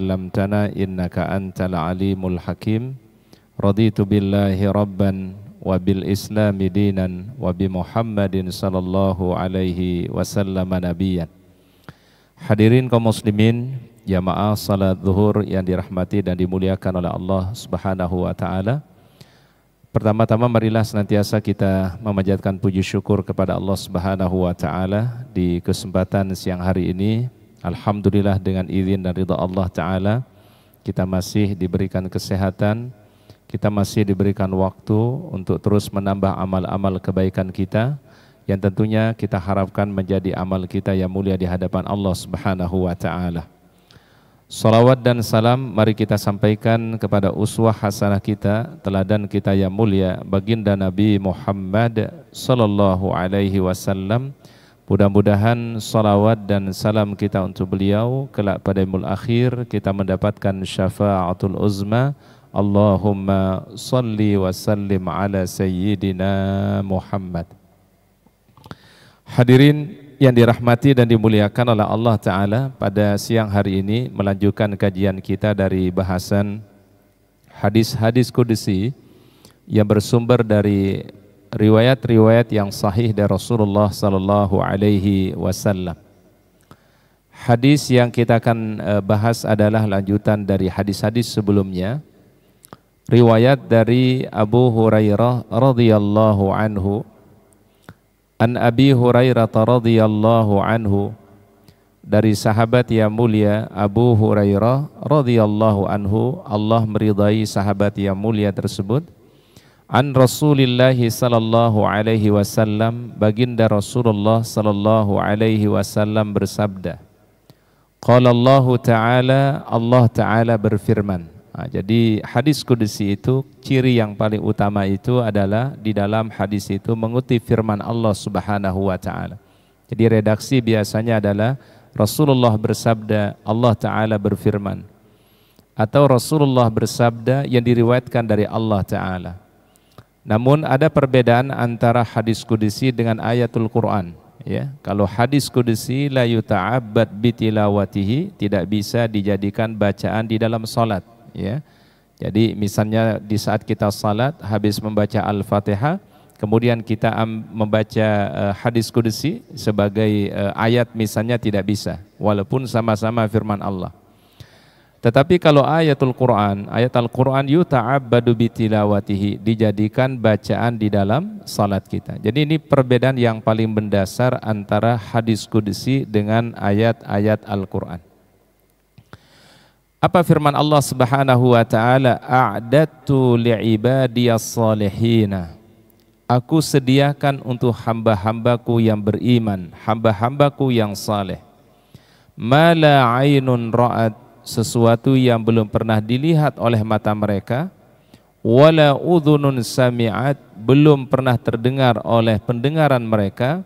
'allamtana innaka antal alimul hakim. Raditu billahi rabban wa bil islami dinan wa bi Muhammadin sallallahu alaihi wasallam nabiyyan. Hadirin kaum muslimin, jamaah salat zuhur yang dirahmati dan dimuliakan oleh Allah Subhanahu wa taala. Pertama-tama marilah senantiasa kita memanjatkan puji syukur kepada Allah Subhanahu wa taala di kesempatan siang hari ini. Alhamdulillah dengan izin dan ridha Allah taala kita masih diberikan kesehatan, kita masih diberikan waktu untuk terus menambah amal-amal kebaikan kita yang tentunya kita harapkan menjadi amal kita yang mulia di hadapan Allah Subhanahu wa taala. Salawat dan salam mari kita sampaikan kepada uswah hasanah kita, teladan kita yang mulia, baginda Nabi Muhammad sallallahu alaihi wasallam. Mudah-mudahan salawat dan salam kita untuk beliau kelak pada yaumul akhir kita mendapatkan syafaatul uzma. Allahumma salli wa sallim ala sayyidina Muhammad. Hadirin yang dirahmati dan dimuliakan oleh Allah Ta'ala, pada siang hari ini melanjutkan kajian kita dari bahasan hadis-hadis qudsi yang bersumber dari riwayat-riwayat yang sahih dari Rasulullah Sallallahu Alaihi Wasallam. Hadis yang kita akan bahas adalah lanjutan dari hadis-hadis sebelumnya. Riwayat dari Abu Hurairah radhiyallahu anhu. An Abi Hurairah radhiyallahu anhu, dari sahabat yang mulia Abu Hurairah radhiyallahu anhu, Allah meridai sahabat yang mulia tersebut. An Rasulillah sallallahu alaihi wasallam, baginda Rasulullah sallallahu alaihi wasallam bersabda. Qala Allah Ta'ala, Allah Ta'ala berfirman. Jadi hadis qudsi itu ciri yang paling utama itu adalah di dalam hadis itu mengutip firman Allah Subhanahu wa taala. Jadi redaksi biasanya adalah Rasulullah bersabda, Allah Ta'ala berfirman. Atau Rasulullah bersabda yang diriwayatkan dari Allah Ta'ala. Namun ada perbedaan antara hadis qudsi dengan ayatul Quran. Ya, kalau hadis qudsi la yuta'abbad bitilawatihi, tidak bisa dijadikan bacaan di dalam salat. Ya, jadi misalnya di saat kita salat habis membaca Al-Fatihah, kemudian kita membaca hadis qudsi sebagai ayat misalnya tidak bisa, walaupun sama-sama firman Allah. Tetapi kalau ayatul Quran, ayat Al-Quran yuta'abbadu bitilawatihi, dijadikan bacaan di dalam salat kita. Jadi ini perbedaan yang paling mendasar antara hadis qudsi dengan ayat-ayat Al-Quran. Apa firman Allah Subhanahu wa taala? A'dadtu li'ibadiyas salihina. Aku sediakan untuk hamba-hambaku yang beriman, hamba-hambaku yang saleh. Ma la 'ainun ra'at, sesuatu yang belum pernah dilihat oleh mata mereka, wala udhunun sami'at, belum pernah terdengar oleh pendengaran mereka,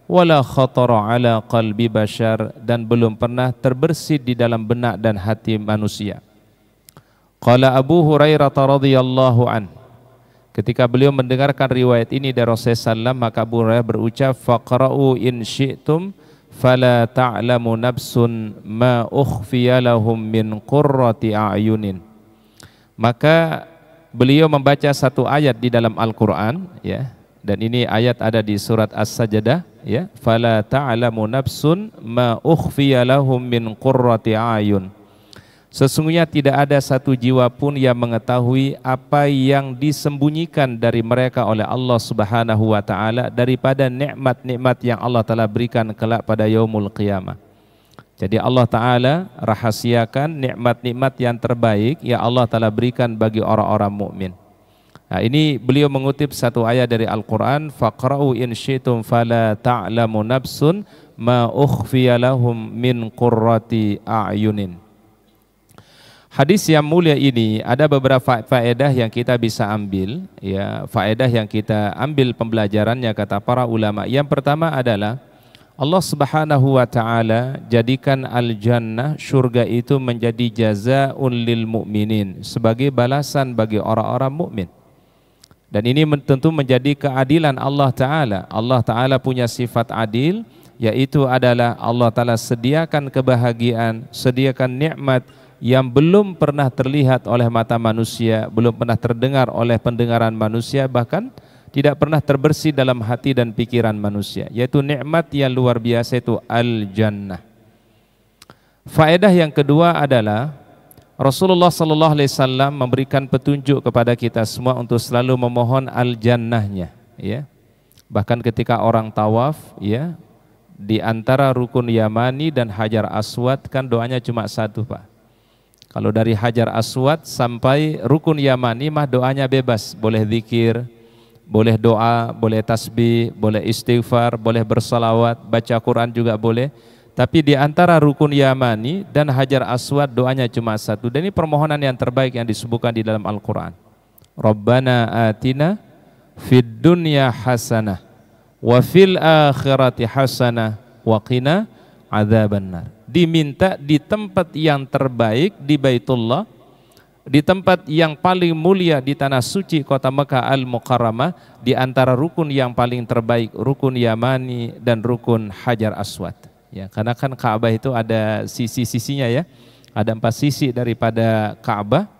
wala khatara ala qalbi bashar, dan belum pernah terbersit di dalam benak dan hati manusia. Qala Abu Hurairah radhiyallahu an, ketika beliau mendengarkan riwayat ini dari Rasulullah SAW, maka Abu Hurairah berucap, faqra'u in syi'tum fala ta'lamu nafsun ma ukhfiya lahum min qurrati a'yunin. Maka beliau membaca satu ayat di dalam Al-Quran, ya, dan ini ayat ada di surat As-Sajdah, ya, fala ta'lamu nafsun ma ukhfiya lahum min qurrati a'yun. Sesungguhnya tidak ada satu jiwa pun yang mengetahui apa yang disembunyikan dari mereka oleh Allah Subhanahu wa taala daripada nikmat-nikmat yang Allah Taala berikan kelak pada yaumul qiyamah. Jadi Allah Taala rahasiakan nikmat-nikmat yang terbaik yang Allah Taala berikan bagi orang-orang mukmin. Nah, ini beliau mengutip satu ayat dari Al-Qur'an, faqra'u in syi'tum fala ta'lamu nafsun ma ukhfiya lahum min qurrati a'yunin. Hadis yang mulia ini ada beberapa faedah yang kita bisa ambil, ya, faedah yang kita ambil pembelajarannya kata para ulama. Yang pertama adalah Allah Subhanahu wa taala jadikan al-jannah, surga itu menjadi jazaa'un lil mu'minin, sebagai balasan bagi orang-orang mukmin. Dan ini tentu menjadi keadilan Allah Ta'ala. Allah Ta'ala punya sifat adil, yaitu adalah Allah Ta'ala sediakan kebahagiaan, sediakan nikmat yang belum pernah terlihat oleh mata manusia, belum pernah terdengar oleh pendengaran manusia, bahkan tidak pernah terbersih dalam hati dan pikiran manusia, yaitu nikmat yang luar biasa, itu al-jannah. Faedah yang kedua adalah Rasulullah sallallahu alaihi wasallam memberikan petunjuk kepada kita semua untuk selalu memohon al-jannahnya, ya. Bahkan ketika orang tawaf, ya, di antara rukun Yamani dan Hajar Aswad kan doanya cuma satu, Pak. Kalau dari Hajar Aswad sampai rukun Yamani mah doanya bebas, boleh zikir, boleh doa, boleh tasbih, boleh istighfar, boleh bersalawat, baca Quran juga boleh. Tapi di antara rukun Yamani dan Hajar Aswad doanya cuma satu. Dan ini permohonan yang terbaik yang disebutkan di dalam Al-Quran. Rabbana atina fid dunya hasanah wa fil akhirati hasanah wa qina adzabannar. Diminta di tempat yang terbaik di Baitullah, di tempat yang paling mulia di tanah suci kota Mekah Al-Mukarramah, di antara rukun yang paling terbaik rukun Yamani dan rukun Hajar Aswad. Ya, karena kan Ka'bah itu ada sisi-sisinya, ya. Ada 4 sisi daripada Ka'bah.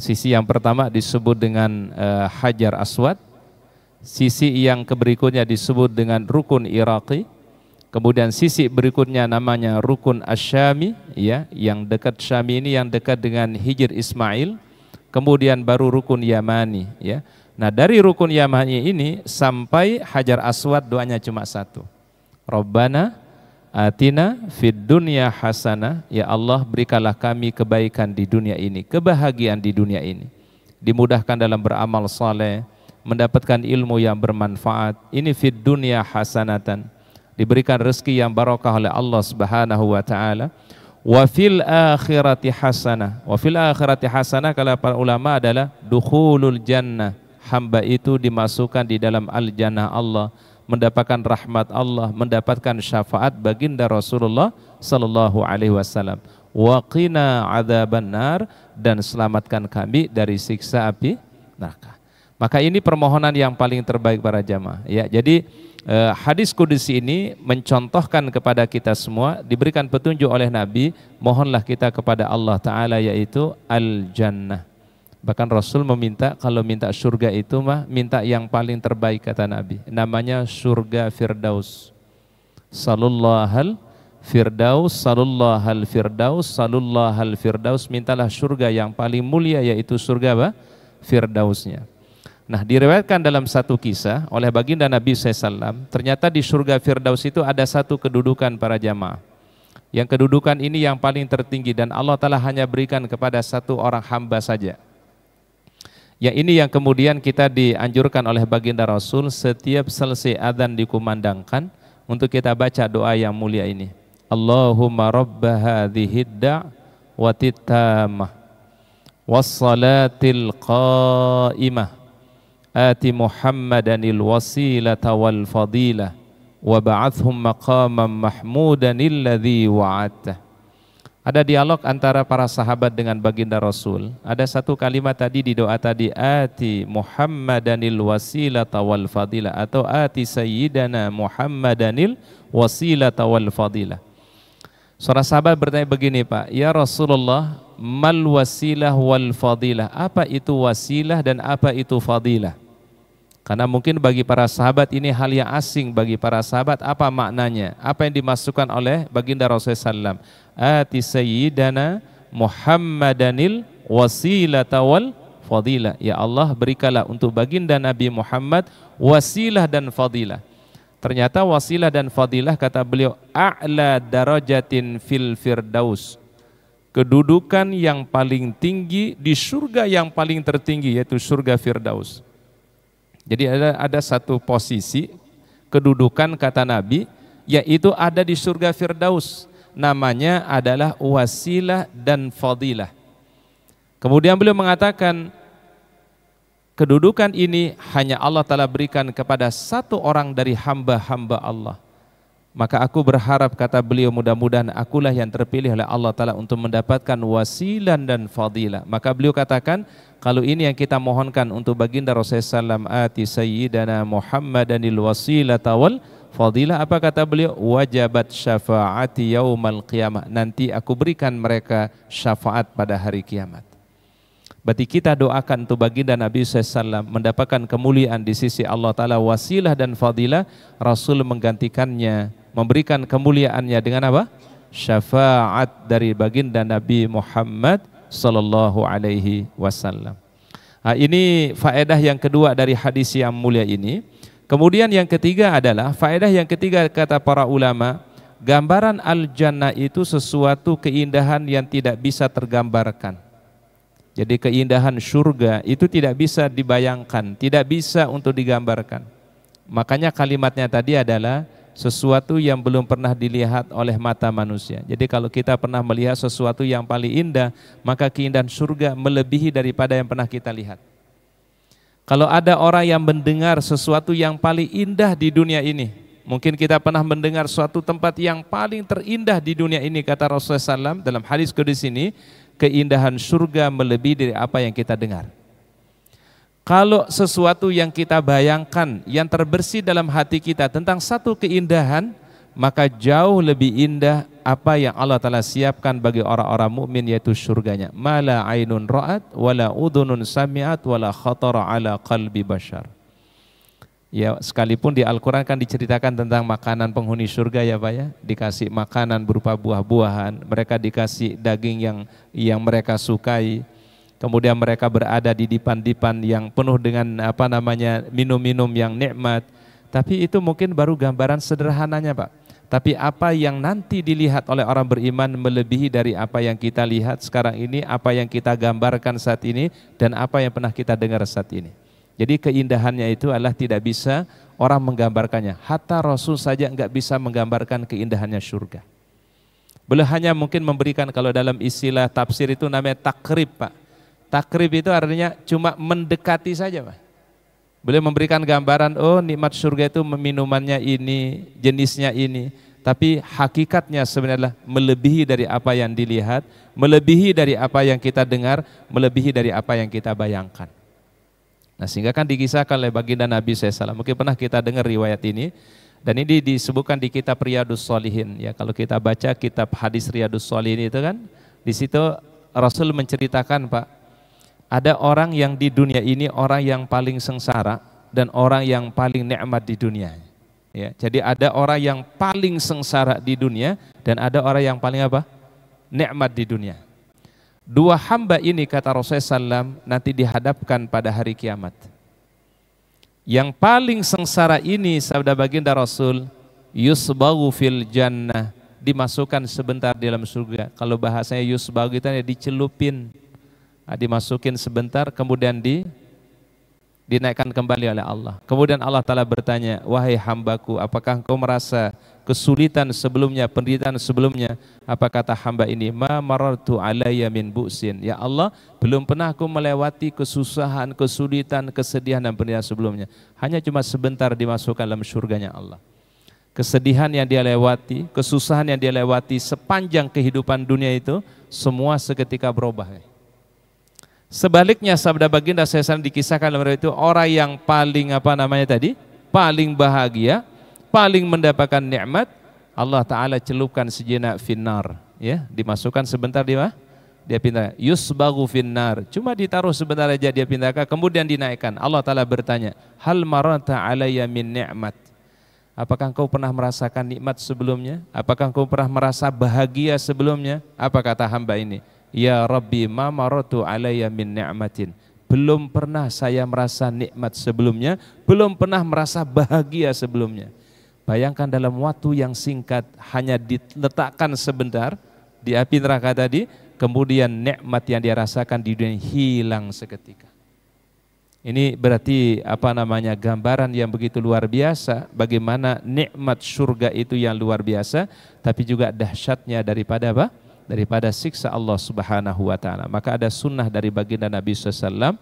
Sisi yang pertama disebut dengan Hajar Aswad. Sisi yang berikutnya disebut dengan rukun Iraqi. Kemudian sisi berikutnya namanya rukun Asyami, ya, yang dekat Syami ini yang dekat dengan Hijr Ismail. Kemudian baru rukun Yamani, ya. Nah, dari rukun Yamani ini sampai Hajar Aswad doanya cuma satu. Rabbana atina fid dunya hasanah, ya Allah berikanlah kami kebaikan di dunia ini, kebahagiaan di dunia ini. Dimudahkan dalam beramal saleh, mendapatkan ilmu yang bermanfaat. Ini fid dunya hasanatan, diberikan rezeki yang barokah oleh Allah Subhanahu wa taala. Wa fil akhirati hasanah. Wa fil akhirati hasanah kata para ulama adalah dukhulul jannah. Hamba itu dimasukkan di dalam al-jannah Allah, mendapatkan rahmat Allah, mendapatkan syafaat baginda Rasulullah sallallahu alaihi wasallam. Wa qina adzabannar, dan selamatkan kami dari siksa api neraka. Maka ini permohonan yang paling terbaik para jamaah, ya. Jadi hadis kudusi ini mencontohkan kepada kita semua, diberikan petunjuk oleh Nabi, mohonlah kita kepada Allah Ta'ala, yaitu al-jannah. Bahkan Rasul meminta, kalau minta surga itu mah minta yang paling terbaik, kata Nabi, namanya surga Firdaus. Salullahal Firdaus, salullahal Firdaus, salullahal Firdaus. Mintalah surga yang paling mulia, yaitu surga apa? Firdausnya. Nah, diriwayatkan dalam satu kisah oleh baginda Nabi SAW, ternyata di surga Firdaus itu ada satu kedudukan para jamaah. Yang kedudukan ini yang paling tertinggi, dan Allah Ta'ala hanya berikan kepada satu orang hamba saja. Yang ini yang kemudian kita dianjurkan oleh baginda Rasul setiap selesai adzan dikumandangkan untuk kita baca doa yang mulia ini. Allahumma rabba hadhid da'wati tammah wassalatil qa'imah ati Muhammadanil wasilata wal fadilah wa ba'athhum maqaman mahmudanil ladzi wa'adta. Ada dialog antara para sahabat dengan baginda Rasul. Ada satu kalimat tadi di doa tadi, ati Muhammadanil wasilata wal fadilah, atau ati sayyidana Muhammadanil wasilata wal fadilah. Seorang sahabat bertanya begini, Pak, ya Rasulullah, mal wasilah wal fadilah? Apa itu wasilah dan apa itu fadilah? Karena mungkin bagi para sahabat ini hal yang asing bagi para sahabat, apa maknanya? Apa yang dimasukkan oleh baginda Rasulullah SAW? Ati sayyidana Muhammadanil wasilata wal fadilah. Ya Allah, berikanlah untuk baginda Nabi Muhammad wasilah dan fadilah. Ternyata wasilah dan fadilah, kata beliau, a'la darajatin fil firdaus, kedudukan yang paling tinggi di surga yang paling tertinggi, yaitu surga Firdaus. Jadi ada satu posisi kedudukan, kata Nabi, yaitu ada di surga Firdaus, namanya adalah wasilah dan fadilah. Kemudian beliau mengatakan, kedudukan ini hanya Allah Ta'ala berikan kepada satu orang dari hamba-hamba Allah. Maka aku berharap, kata beliau, mudah-mudahan akulah yang terpilih oleh Allah Ta'ala untuk mendapatkan wasilah dan fadilah. Maka beliau katakan, kalau ini yang kita mohonkan untuk baginda Rasulullah SAW, ati sayyidana Muhammadanil wasilata wal fadilah, apa kata beliau? Wajabat syafaati yaumal qiyamah, nanti aku berikan mereka syafaat pada hari kiamat. Berarti kita doakan untuk baginda Nabi SAW mendapatkan kemuliaan di sisi Allah Ta'ala, wasilah dan fadilah. Rasul menggantikannya, memberikan kemuliaannya dengan apa? Syafaat dari baginda Nabi Muhammad sallallahu alaihi wasallam. Nah, ini faedah yang kedua dari hadis yang mulia ini. Kemudian yang ketiga adalah, faedah yang ketiga kata para ulama, gambaran al-jannah itu sesuatu keindahan yang tidak bisa tergambarkan. Jadi keindahan surga itu tidak bisa dibayangkan, tidak bisa untuk digambarkan. Makanya kalimatnya tadi adalah sesuatu yang belum pernah dilihat oleh mata manusia. Jadi kalau kita pernah melihat sesuatu yang paling indah, maka keindahan surga melebihi daripada yang pernah kita lihat. Kalau ada orang yang mendengar sesuatu yang paling indah di dunia ini, mungkin kita pernah mendengar suatu tempat yang paling terindah di dunia ini, kata Rasulullah SAW dalam hadis qudsi ini, keindahan surga melebihi dari apa yang kita dengar. Kalau sesuatu yang kita bayangkan, yang terbersih dalam hati kita tentang satu keindahan, maka jauh lebih indah apa yang Allah Ta'ala siapkan bagi orang-orang mukmin, yaitu surganya. Mala ainun ra'at, wala udhunun sami'at, wala khatara ala qalbi bashar. Ya, sekalipun di Al-Quran kan diceritakan tentang makanan penghuni surga ya Pak ya. Dikasih makanan berupa buah-buahan, mereka dikasih daging yang mereka sukai. Kemudian mereka berada di dipan-dipan yang penuh dengan minum-minum yang nikmat. Tapi itu mungkin baru gambaran sederhananya Pak. Tapi apa yang nanti dilihat oleh orang beriman melebihi dari apa yang kita lihat sekarang ini, apa yang kita gambarkan saat ini, dan apa yang pernah kita dengar saat ini. Jadi keindahannya itu adalah tidak bisa orang menggambarkannya. Hatta Rasul saja enggak bisa menggambarkan keindahannya surga. Beliau hanya mungkin memberikan, kalau dalam istilah tafsir itu namanya takrib Pak. Takrib itu artinya cuma mendekati saja Pak. Beliau memberikan gambaran, oh nikmat surga itu minumannya ini, jenisnya ini. Tapi hakikatnya sebenarnya melebihi dari apa yang dilihat, melebihi dari apa yang kita dengar, melebihi dari apa yang kita bayangkan. Nah, sehingga kan dikisahkan oleh baginda Nabi SAW. Mungkin pernah kita dengar riwayat ini. Dan ini disebutkan di kitab Riyadus Shalihin. Ya, kalau kita baca kitab hadis Riyadus Shalihin itu kan, di situ Rasul menceritakan Pak, ada orang yang di dunia ini orang yang paling sengsara dan orang yang paling nikmat di dunia. Ya, jadi ada orang yang paling sengsara di dunia dan ada orang yang paling apa? Nikmat di dunia. Dua hamba ini kata Rasulullah SAW nanti dihadapkan pada hari kiamat. Yang paling sengsara ini sabda baginda Rasul, yusbagu fil jannah, dimasukkan sebentar di dalam surga. Kalau bahasanya yusbagu itu dicelupin. Dimasukin sebentar kemudian dinaikkan kembali oleh Allah. Kemudian Allah Ta'ala bertanya, wahai hambaku, apakah engkau merasa kesulitan sebelumnya, penderitaan sebelumnya? Apa kata hamba ini? Ma marartu alayya min bu'sin. Ya Allah, belum pernah aku melewati kesusahan, kesulitan, kesedihan dan penderitaan sebelumnya. Hanya cuma sebentar dimasukkan dalam surganya Allah. Kesedihan yang dia lewati, kesusahan yang dia lewati sepanjang kehidupan dunia itu, semua seketika berubah. Sebaliknya sabda baginda SAW dikisahkan dalam itu, orang yang paling paling bahagia, paling mendapatkan nikmat, Allah Ta'ala celupkan sejenak finnar, ya, dimasukkan sebentar dia pindah, yusbagu finnar, cuma ditaruh sebentar aja dia pindahkan, kemudian dinaikkan. Allah Ta'ala bertanya, hal marata alayya min ni'mat, apakah engkau pernah merasakan nikmat sebelumnya? Apakah engkau pernah merasa bahagia sebelumnya? Apa kata hamba ini? Ya Rabbi ma maratu alayya min ni'matin. Belum pernah saya merasa nikmat sebelumnya, belum pernah merasa bahagia sebelumnya. Bayangkan dalam waktu yang singkat hanya diletakkan sebentar di api neraka tadi, kemudian nikmat yang dia rasakan di dunia hilang seketika. Ini berarti gambaran yang begitu luar biasa, bagaimana nikmat surga itu yang luar biasa, tapi juga dahsyatnya daripada siksa Allah Subhanahu wa Ta'ala. Maka ada sunnah dari baginda Nabi SAW,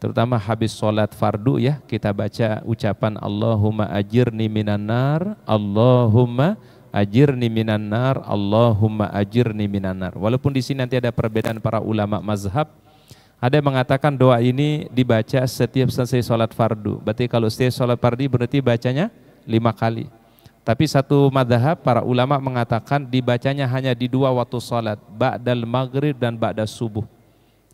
terutama habis sholat fardu ya, kita baca ucapan Allahumma ajirni minan nar, Allahumma ajirni minan nar, Allahumma ajirni minan nar. Walaupun di sini nanti ada perbedaan para ulama mazhab. Ada yang mengatakan doa ini dibaca setiap selesai sholat fardu. Berarti kalau setiap sholat fardu berarti bacanya 5 kali. Tapi satu madhab para ulama mengatakan dibacanya hanya di 2 waktu salat, ba'dal maghrib dan ba'da subuh.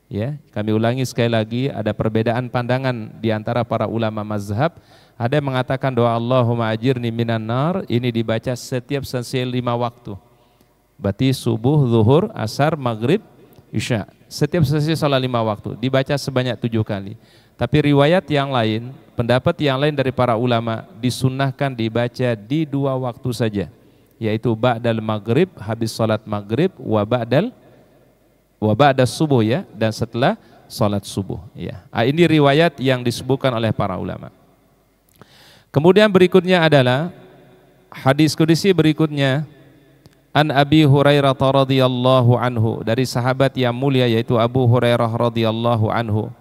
Ya, kami ulangi sekali lagi, ada perbedaan pandangan di antara para ulama mazhab. Ada yang mengatakan doa Allahumma ajirni minan nar ini dibaca setiap selesai 5 waktu. Berarti subuh, zuhur, asar, maghrib, isya. Setiap selesai salat 5 waktu dibaca sebanyak 7 kali. Tapi riwayat yang lain, pendapat yang lain dari para ulama disunnahkan dibaca di 2 waktu saja, yaitu ba'dal maghrib, habis salat maghrib, wa ba'da subuh ya, dan setelah salat subuh ya. Ini riwayat yang disebutkan oleh para ulama. Kemudian berikutnya adalah hadis qudsi berikutnya, an Abi Hurairah radhiyallahu anhu, dari sahabat yang mulia yaitu Abu Hurairah radhiyallahu anhu.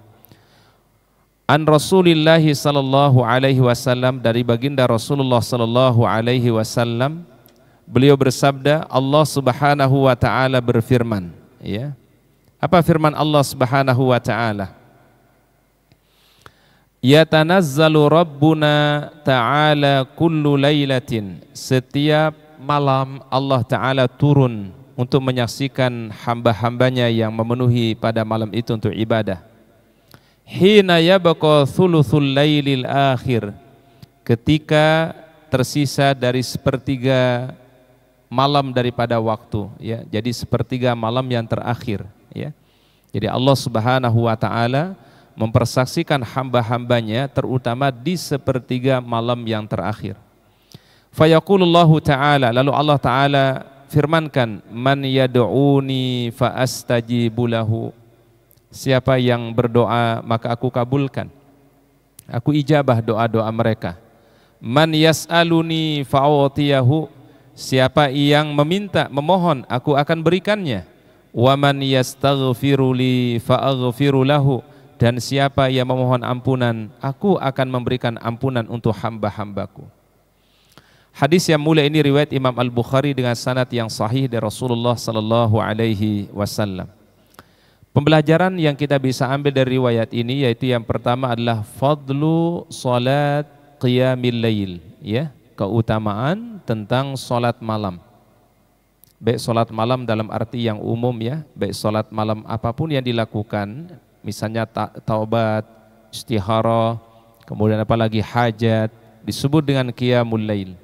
An Rasulillah sallallahu alaihi wasallam, dari baginda Rasulullah sallallahu alaihi wasallam, beliau bersabda, Allah Subhanahu wa taala berfirman, ya. Apa firman Allah Subhanahu wa taala? Yatanazzalu Rabbuna ta'ala kullu lailatin, setiap malam Allah taala turun untuk menyaksikan hamba-hambanya yang memenuhi pada malam itu untuk ibadah. Hina yabqa thuluthul lailil akhir, ketika tersisa dari sepertiga malam daripada waktu ya, jadi sepertiga malam yang terakhir ya. Jadi Allah Subhanahu wa taala mempersaksikan hamba-hambanya terutama di sepertiga malam yang terakhir. Fayaqulullahu taala, lalu Allah taala firmankan, man yad'uni fa astajibu lahu, siapa yang berdoa maka aku kabulkan, aku ijabah doa-doa mereka. Man yas'aluni fa'utiyahu, siapa yang meminta, memohon, aku akan berikannya. Wa man yastaghfiru li fa'aghfiru lahu, dan siapa yang memohon ampunan, aku akan memberikan ampunan untuk hamba-hambaku. Hadis yang mulia ini riwayat Imam Al-Bukhari dengan sanad yang sahih dari Rasulullah sallallahu alaihi wasallam. Pembelajaran yang kita bisa ambil dari riwayat ini yaitu yang pertama adalah fadlu salat qiyamil lail ya, keutamaan tentang salat malam. Baik salat malam dalam arti yang umum ya, baik salat malam apapun yang dilakukan, misalnya taubat, istikharah, kemudian apalagi hajat, disebut dengan qiyamul lail.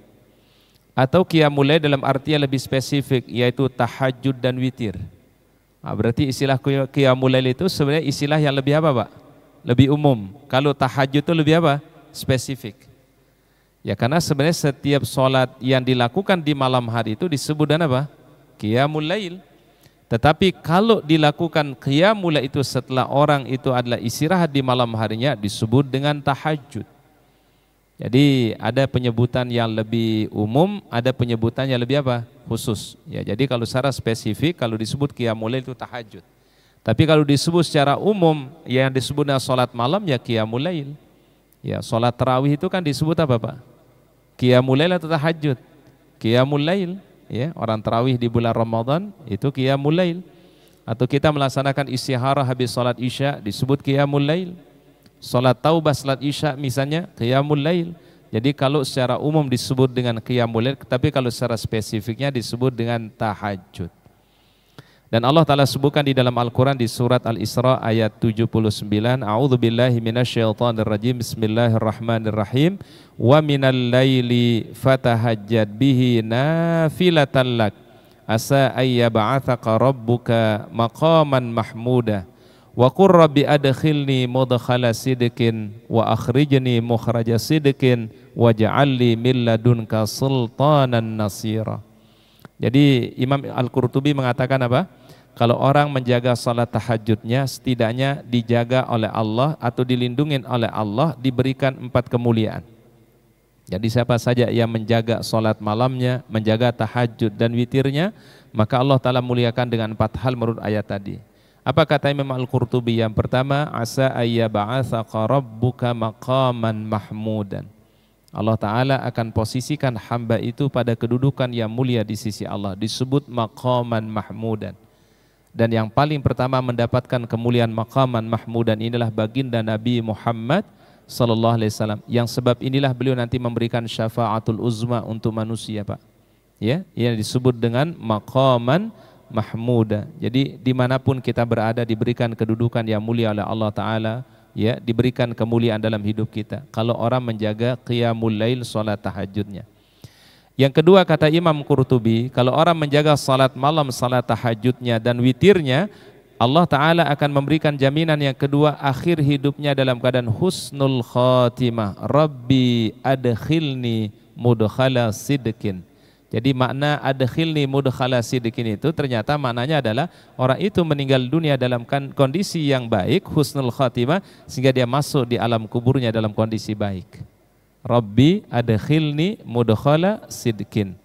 Atau qiyamul lail dalam arti yang lebih spesifik yaitu tahajud dan witir. Nah, berarti istilah qiyamul lail itu sebenarnya istilah yang lebih apa Pak? Lebih umum. Kalau tahajud itu lebih apa? Spesifik. Ya karena sebenarnya setiap sholat yang dilakukan di malam hari itu disebut dengan apa? Qiyamul lail. Tetapi kalau dilakukan qiyamul lail itu setelah orang itu adalah istirahat di malam harinya disebut dengan tahajud. Jadi ada penyebutan yang lebih umum, ada penyebutan yang lebih apa? Khusus. Ya, jadi kalau secara spesifik kalau disebut qiyamul lail itu tahajud. Tapi kalau disebut secara umum yang disebut dengan salat malam ya qiyamul lail. Ya, salat tarawih itu kan disebut apa Pak? Qiyamul lail atau tahajud? Qiyamul lail. Ya, orang tarawih di bulan Ramadan itu qiyamul lail. Atau kita melaksanakan istikharah habis salat Isya disebut qiyamul lail. Salat taubah, salat Isya misalnya qiyamul lail. Jadi kalau secara umum disebut dengan qiyamul lail, tapi kalau secara spesifiknya disebut dengan tahajud. Dan Allah Ta'ala sebutkan di dalam Al-Quran di surat Al-Isra ayat 79, A'udzubillahi minasyaitonirrajim, Bismillahirrahmanirrahim, wa minal laili fatahajjad bihi nafilatan lak, asa ayyab'athaka rabbuka maqaman mahmuda. Wa qur rabbi adkhilni mudkhala sidqin wa akhrijni mukhraja sidqin waj'alni min ladunka sultanan nasira. Jadi Imam Al-Qurtubi mengatakan apa? Kalau orang menjaga salat tahajudnya setidaknya dijaga oleh Allah atau dilindungi oleh Allah, diberikan 4 kemuliaan. Jadi siapa saja yang menjaga salat malamnya, menjaga tahajud dan witirnya, maka Allah Ta'ala muliakan dengan 4 hal menurut ayat tadi. Apa kata Imam Al-Qurtubi? Yang pertama, asa ayyab'atsaka rabbuka maqaman mahmudan. Allah Ta'ala akan posisikan hamba itu pada kedudukan yang mulia di sisi Allah, disebut maqaman mahmudan. Dan yang paling pertama mendapatkan kemuliaan maqaman mahmudan inilah baginda Nabi Muhammad Sallallahu Alaihi Wasallam. Yang sebab inilah beliau nanti memberikan syafaatul uzma untuk manusia, Pak. Ya, yang disebut dengan maqaman mahmuda. Jadi dimanapun kita berada diberikan kedudukan yang mulia oleh Allah Ta'ala, ya, diberikan kemuliaan dalam hidup kita. Kalau orang menjaga qiyamul lail, salat tahajudnya. Yang kedua kata Imam Qurtubi, kalau orang menjaga salat malam, salat tahajudnya dan witirnya, Allah Ta'ala akan memberikan jaminan yang kedua, akhir hidupnya dalam keadaan husnul khatimah. Rabbi adkhilni mudkhala sidqin. Jadi makna adkhilni mudkhala sidqin itu ternyata maknanya adalah orang itu meninggal dunia dalam kondisi yang baik, husnul khatimah, sehingga dia masuk di alam kuburnya dalam kondisi baik. Rabbi adkhilni mudkhala sidqin.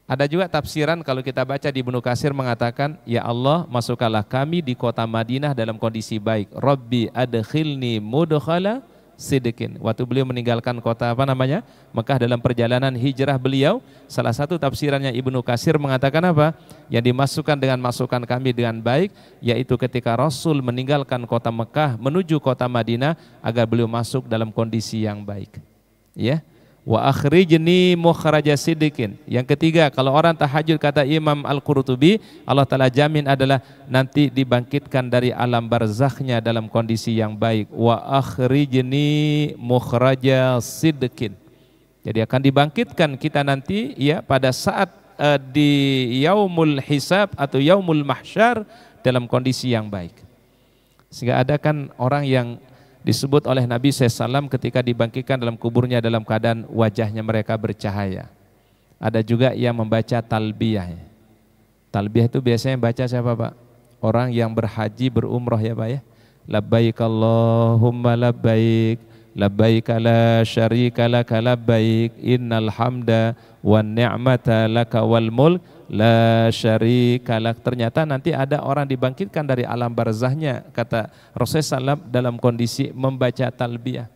Ada juga tafsiran kalau kita baca di Ibnu Katsir mengatakan, ya Allah masukkanlah kami di kota Madinah dalam kondisi baik. Rabbi adkhilni mudkhala sidqin. Waktu beliau meninggalkan kota Mekah dalam perjalanan hijrah beliau, salah satu tafsirannya Ibnu Katsir mengatakan apa? Yang dimasukkan dengan masukan kami dengan baik, yaitu ketika Rasul meninggalkan kota Mekah menuju kota Madinah agar beliau masuk dalam kondisi yang baik. Ya, wa akhrijni mukhraja sidqin. Yang ketiga, kalau orang tahajud kata Imam Al-Qurtubi, Allah Ta'ala jamin adalah nanti dibangkitkan dari alam barzakhnya dalam kondisi yang baik. Wa akhrijni mukhraja sidqin. Jadi akan dibangkitkan kita nanti ya pada saat di yaumul hisab atau yaumul mahsyar dalam kondisi yang baik. Sehingga ada kan orang yang disebut oleh Nabi SAW ketika dibangkitkan dalam kuburnya dalam keadaan wajahnya mereka bercahaya. Ada juga yang membaca talbiyah. Talbiyah itu biasanya baca siapa, Pak? Orang yang berhaji berumrah ya, Pak ya. Labbaik Allahumma labbaik, labbaik la syarika laka labbaik, innal hamda wan ni'mata laka wal mulk la syarika lak. Ternyata nanti ada orang dibangkitkan dari alam barzahnya, kata Rasulullah SAW, dalam kondisi membaca talbiyah.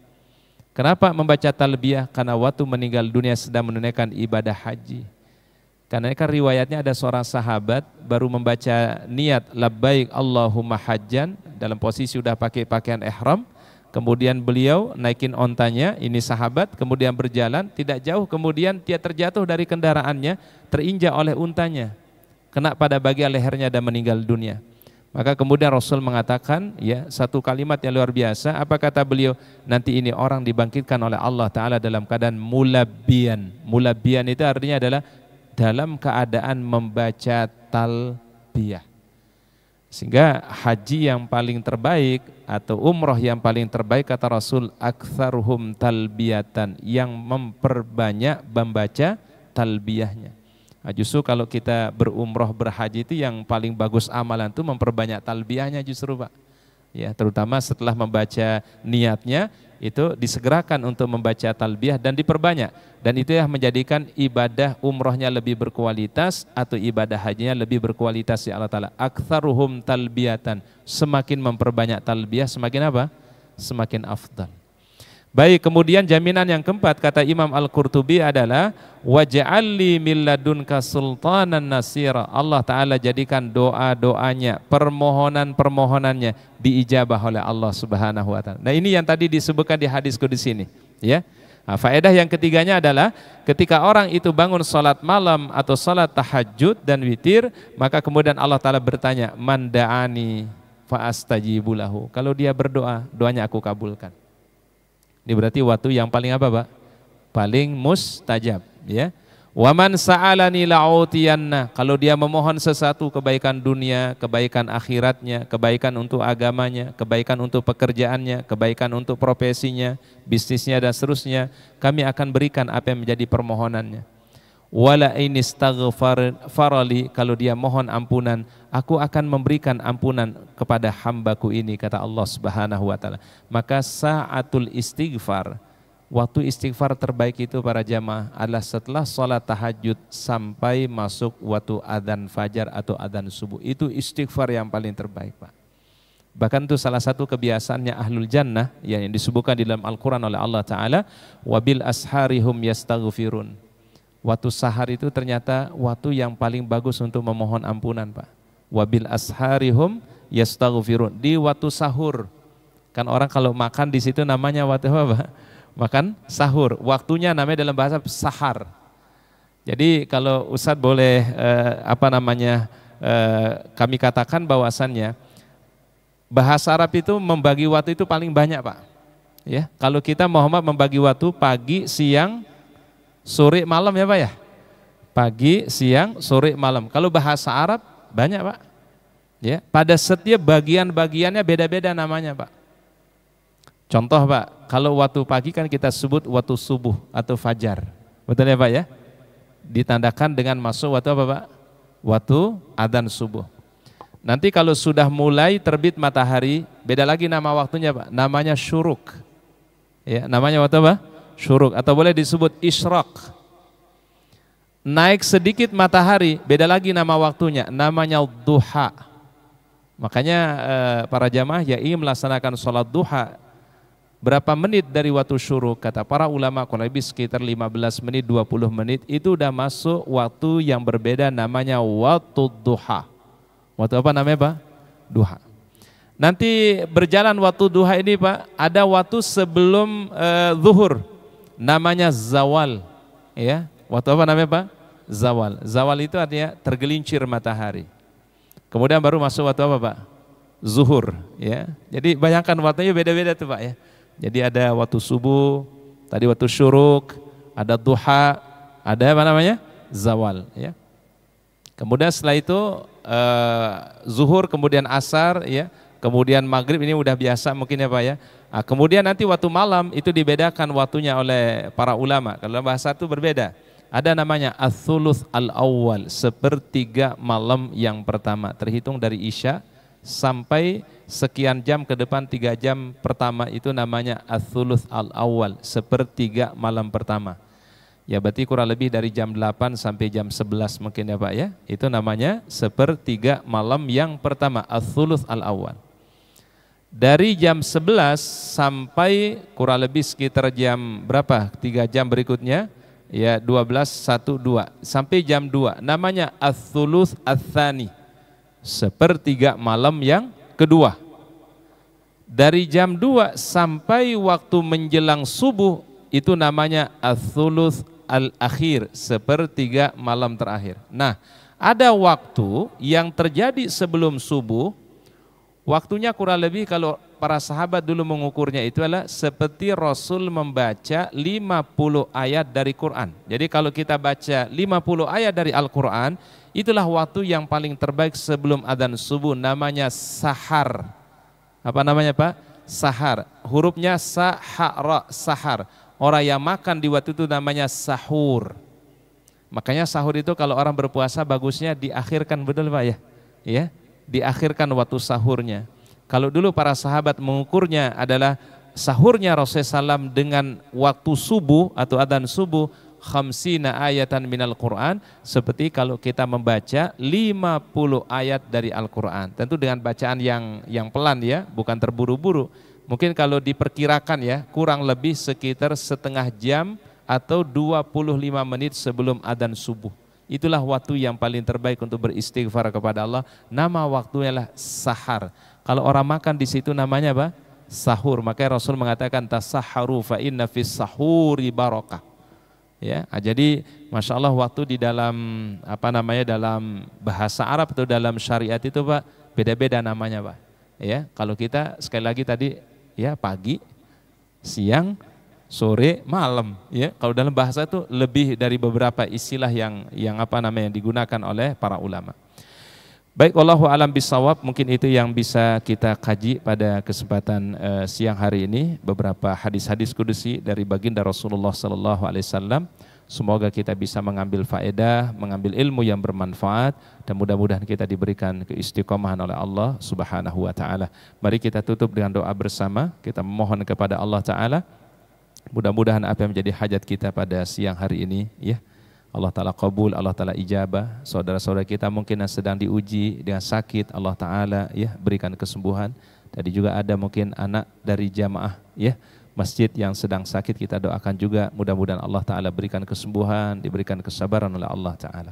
Kenapa membaca talbiyah? Karena waktu meninggal dunia sedang menunaikan ibadah haji. Karena kan riwayatnya ada seorang sahabat baru membaca niat labbaik Allahumma hajjan dalam posisi sudah pakai pakaian ihram. Kemudian beliau naikin ontanya, ini sahabat, kemudian berjalan, tidak jauh kemudian dia terjatuh dari kendaraannya, terinjak oleh untanya, kena pada bagian lehernya dan meninggal dunia. Maka kemudian Rasul mengatakan ya satu kalimat yang luar biasa. Apa kata beliau? Nanti ini orang dibangkitkan oleh Allah Ta'ala dalam keadaan mulabbiyan. Mulabbiyan itu artinya adalah dalam keadaan membaca talbiyah. Sehingga haji yang paling terbaik atau umroh yang paling terbaik kata Rasul, aktsaruhum talbiyatan, yang memperbanyak membaca talbiyahnya. Nah, justru kalau kita berumroh berhaji itu yang paling bagus amalan itu memperbanyak talbiyahnya justru, Pak. Ya, terutama setelah membaca niatnya itu disegerakan untuk membaca talbiyah dan diperbanyak, dan itu yang menjadikan ibadah umrohnya lebih berkualitas atau ibadah hajinya lebih berkualitas ya Allah Ta'ala. Aktsaruhum talbiyatan, semakin memperbanyak talbiyah semakin apa? Semakin afdal. Baik, kemudian jaminan yang keempat kata Imam Al-Qurtubi adalah waj'alli min ladunka sultanan nasira. Allah Ta'ala jadikan doa-doanya, permohonan-permohonannya diijabah oleh Allah Subhanahu wa Ta'ala. Nah, ini yang tadi disebutkan di hadis qudsi ini, ya. Nah, faedah yang ketiganya adalah ketika orang itu bangun salat malam atau salat tahajud dan witir, maka kemudian Allah Ta'ala bertanya, man da'ani fa astajibu lahu. Kalau dia berdoa, doanya aku kabulkan. Ini berarti waktu yang paling apa, Pak? Paling mustajab, ya. Wa man sa'alani la'utiyanna. Kalau dia memohon sesuatu, kebaikan dunia, kebaikan akhiratnya, kebaikan untuk agamanya, kebaikan untuk pekerjaannya, kebaikan untuk profesinya, bisnisnya dan seterusnya, kami akan berikan apa yang menjadi permohonannya. Wala in istaghfarali, kalau dia mohon ampunan, aku akan memberikan ampunan kepada hambaku ini, kata Allah Subhanahu wa Ta'ala. Maka sa'atul istighfar, waktu istighfar terbaik itu para jamaah adalah setelah sholat tahajud sampai masuk waktu adzan fajar atau adzan subuh. Itu istighfar yang paling terbaik, Pak. Bahkan itu salah satu kebiasaannya ahlul jannah yang disebutkan di dalam Al-Quran oleh Allah Ta'ala, wabil asharihum yastaghfirun. Waktu sahar itu ternyata waktu yang paling bagus untuk memohon ampunan, Pak. Wabil asharihum yastaghfirun. Di waktu sahur Kan orang kalau makan di situ namanya waktu apa? Makan sahur. Waktunya namanya dalam bahasa sahar. Jadi kalau Ustadz boleh kami katakan bahwasannya bahasa Arab itu membagi waktu itu paling banyak, Pak. Ya, kalau kita Muhammad membagi waktu pagi, siang, sore, malam ya, Pak ya. Pagi, siang, sore, malam. Kalau bahasa Arab banyak, Pak. Ya, pada setiap bagian-bagiannya beda-beda namanya, Pak. Contoh, Pak, kalau waktu pagi kan kita sebut waktu subuh atau fajar. Betul ya, Pak ya? Ditandakan dengan masuk waktu apa, Pak? Waktu adzan subuh. Nanti kalau sudah mulai terbit matahari, beda lagi nama waktunya, Pak. Namanya syuruk. Ya, namanya waktu apa? Syuruk atau boleh disebut isyraq. Naik sedikit matahari, beda lagi nama waktunya, namanya duha. Makanya para jamaah yang ingin melaksanakan sholat duha, berapa menit dari waktu syuruk, kata para ulama kurang lebih sekitar 15 menit, 20 menit, itu udah masuk waktu yang berbeda namanya waktu duha. Waktu apa namanya, Pak? Duha. Nanti berjalan waktu duha ini, Pak, ada waktu sebelum zuhur, namanya zawal. Ya, waktu apa namanya, Pak? Zawal. Zawal itu artinya tergelincir matahari. Kemudian baru masuk waktu apa, Pak? Zuhur. Ya, jadi bayangkan waktunya beda-beda tuh, Pak ya. Jadi ada waktu subuh, tadi waktu syuruk, ada duha, ada apa namanya? Zawal. Ya. Kemudian setelah itu zuhur, kemudian asar, ya, kemudian maghrib, ini udah biasa mungkin ya, Pak ya. Nah, kemudian nanti waktu malam itu dibedakan waktunya oleh para ulama. Kalau bahasa itu berbeda. Ada namanya ats-tsuluts al-awwal, sepertiga malam yang pertama, terhitung dari Isya sampai sekian jam ke depan, 3 jam pertama itu namanya ats-tsuluts al-awwal, sepertiga malam pertama. Ya berarti kurang lebih dari jam 8 sampai jam 11 mungkin ya, Pak ya. Itu namanya sepertiga malam yang pertama, ats-tsuluts al-awwal. Dari jam 11 sampai kurang lebih sekitar jam berapa? 3 jam berikutnya, ya 12, 1, 2 sampai jam 2 namanya ats-tsuluts ats-tsani, sepertiga malam yang kedua. Dari jam 2 sampai waktu menjelang subuh itu namanya ats-tsuluts al-akhir, sepertiga malam terakhir. Nah, ada waktu yang terjadi sebelum subuh, waktunya kurang lebih kalau para sahabat dulu mengukurnya itu adalah seperti Rasul membaca 50 ayat dari Quran. Jadi kalau kita baca 50 ayat dari Al-Quran, itulah waktu yang paling terbaik sebelum adzan subuh, namanya sahar. Apa namanya, Pak? Sahar. Hurufnya sahara, sahar. Orang yang makan di waktu itu namanya sahur. Makanya sahur itu kalau orang berpuasa bagusnya diakhirkan, betul Pak ya? Ya, diakhirkan waktu sahurnya. Kalau dulu para sahabat mengukurnya adalah sahurnya Rasulullah SAW dengan waktu subuh atau adzan subuh, khamsina ayatan minal Quran, seperti kalau kita membaca 50 ayat dari Al-Quran. Tentu dengan bacaan yang pelan ya, bukan terburu-buru. Mungkin kalau diperkirakan ya, kurang lebih sekitar setengah jam atau 25 menit sebelum adzan subuh. Itulah waktu yang paling terbaik untuk beristighfar kepada Allah. Nama waktunya adalah sahar. Kalau orang makan di situ namanya apa? Sahur. Makanya Rasul mengatakan tasahharu fa inna fis sahuri barakah. Ya, jadi masya Allah waktu di dalam dalam bahasa Arab atau dalam syariat itu, Pak, beda-beda namanya, Pak. Ya, kalau kita sekali lagi tadi ya pagi, siang, sore, malam. Ya, kalau dalam bahasa itu lebih dari beberapa istilah yang digunakan oleh para ulama. Baik, wallahu alam bisawab, mungkin itu yang bisa kita kaji pada kesempatan siang hari ini, beberapa hadis-hadis kudusi dari baginda Rasulullah sallallahu alaihi wasallam. Semoga kita bisa mengambil faedah, mengambil ilmu yang bermanfaat, dan mudah-mudahan kita diberikan keistiqomahan oleh Allah Subhanahu wa taala. Mari kita tutup dengan doa bersama, kita memohon kepada Allah taala mudah-mudahan apa yang menjadi hajat kita pada siang hari ini ya, Allah Ta'ala kabul, Allah Ta'ala ijabah. Saudara-saudara kita mungkin yang sedang diuji dengan sakit, Allah Ta'ala ya berikan kesembuhan. Tadi juga ada mungkin anak dari jamaah ya masjid yang sedang sakit, kita doakan juga mudah-mudahan Allah Ta'ala berikan kesembuhan, diberikan kesabaran oleh Allah Ta'ala.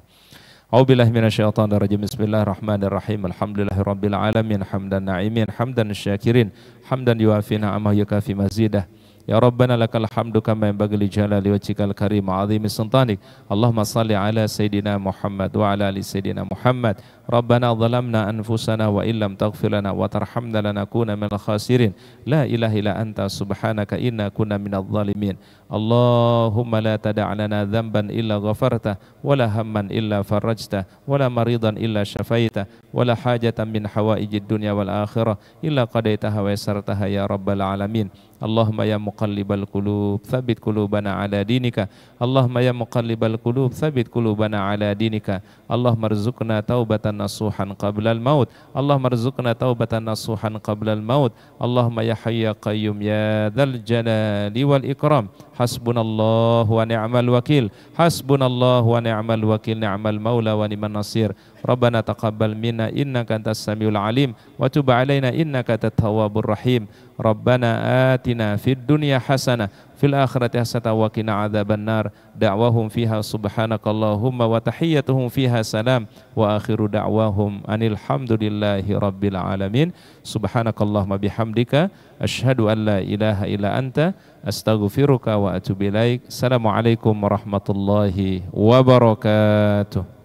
A'udzubillahi minasyaitonir rajim. Bismillahirrahmanirrahim. Alhamdulillahirabbil alamin hamdan na'imin hamdan syakirin hamdan yuafi ni'amahu yukafi mazidah. Ya Rabbana lakal hamdu kama yanbaghi li jalali wajhikal karim wa 'azimi sultanik. Allahumma salli ala sayidina Muhammad wa ala ali sayidina Muhammad. Rabbana zalamna anfusana wa illam taghfir lana wa tarhamna lanakuna minal khasirin. La ilaha illa anta subhanaka inna kunna minadh dhalimin. Allahumma la tada' lana dhanban illa ghafarta wa la hamman illa farajta wa la maridan illa syafaita wa la hajatan min hawaijid dunya wal akhirah illa qadaitaha wa yassartaha ya rabbal alamin. Allahumma ya muqallibal qulub tsabbit qulubana ala dinika. Allahumma ya muqallibal qulub tsabbit qulubana ala dinika. Allahumma rzuqna taubatan nasuhan qablal maut. Allahumma rzuqna taubatan nasuhan qablal maut. Allahumma ya hayy ya qayyum ya dzal jalali wal ikram. Hasbunallahu wa ni'mal wakil. Hasbunallahu wa ni'mal wakil. Ni'mal maula wa ni'man nasir. Rabbana taqabbal minna innaka antas samiul alim wa tub alaina innaka antat tawwabur rahim. Rabbana atina fid dunya hasanah fil akhirati hasanah wa qina adzabannar. Da'wahum fiha subhanakallahumma wa tahiyyatuhum fiha salam wa akhiru da'wahum anil hamdulillahi rabbil alamin. Subhanakallahumma bihamdika asyhadu an la ilaha illa anta astaghfiruka wa atubu ilaik. Assalamualaikum warahmatullahi wabarakatuh.